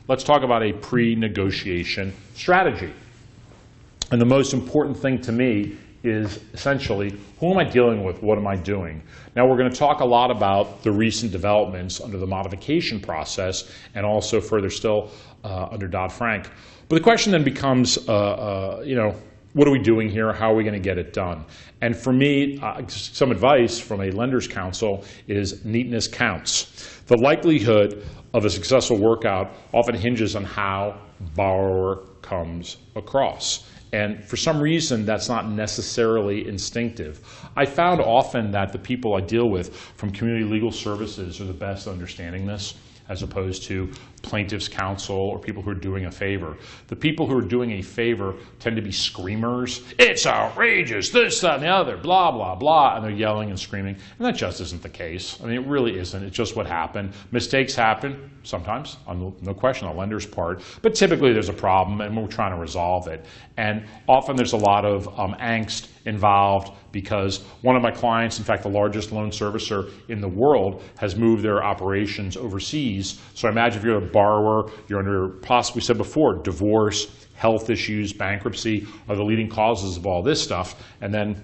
let's talk about a pre-negotiation strategy. And the most important thing to me is essentially, who am I dealing with? What am I doing? Now, we're going to talk a lot about the recent developments under the modification process and also further still under Dodd-Frank. But the question then becomes, what are we doing here? How are we going to get it done? And for me, some advice from a lender's counsel is neatness counts. The likelihood of a successful workout often hinges on how borrower comes across. And for some reason, that's not necessarily instinctive. I found often that the people I deal with from community legal services are the best at understanding this, as opposed to plaintiff's counsel or people who are doing a favor. The people who are doing a favor tend to be screamers. It's outrageous, this, that, and the other, blah, blah, blah, and they're yelling and screaming. And that just isn't the case. I mean, it really isn't. It's just what happened. Mistakes happen sometimes, no question, on the lender's part, but typically there's a problem and we're trying to resolve it. And often there's a lot of angst involved because one of my clients, in fact the largest loan servicer in the world, has moved their operations overseas. So I imagine if you're a borrower, you're under, possibly said before, divorce, health issues, bankruptcy are the leading causes of all this stuff, and then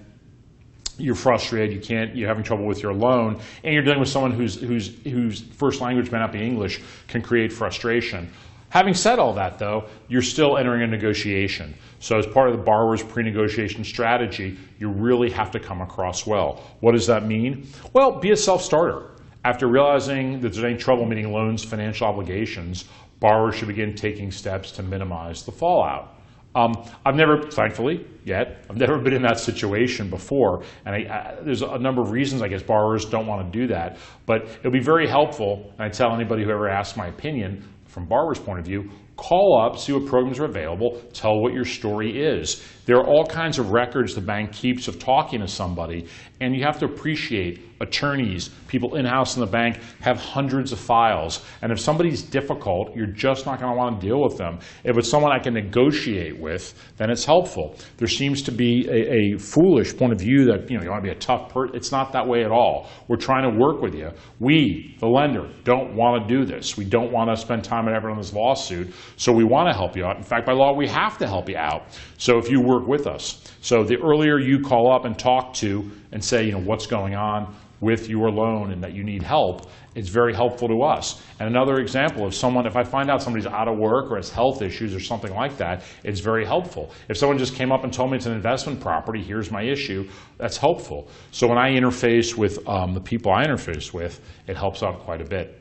you're frustrated, you're having trouble with your loan, and you're dealing with someone whose first language may not be English, can create frustration. Having said all that, though, you're still entering a negotiation. So as part of the borrower's pre-negotiation strategy, you really have to come across well. What does that mean? Well, be a self-starter. After realizing that there's any trouble meeting loans' financial obligations, borrowers should begin taking steps to minimize the fallout. I've never, thankfully, I've never been in that situation before, and there's a number of reasons I guess borrowers don't want to do that, but it'll be very helpful, and I tell anybody who ever asks my opinion from borrower's point of view, call up, see what programs are available, tell what your story is. There are all kinds of records the bank keeps of talking to somebody, and you have to appreciate attorneys, people in-house in the bank have hundreds of files, and if somebody's difficult, you're just not going to want to deal with them. If it's someone I can negotiate with, then it's helpful. There seems to be a foolish point of view that you want to be a tough person. It's not that way at all. We're trying to work with you. We, the lender, don't want to do this. We don't want to spend time and effort on this lawsuit, so we want to help you out. In fact, by law, we have to help you out. So if you work with us. So the earlier you call up and talk to and say, what's going on with your loan and that you need help, it's very helpful to us. And another example, if I find out somebody's out of work or has health issues or something like that, it's very helpful. If someone just came up and told me it's an investment property, here's my issue, that's helpful. So when I interface with the people I interface with, it helps out quite a bit.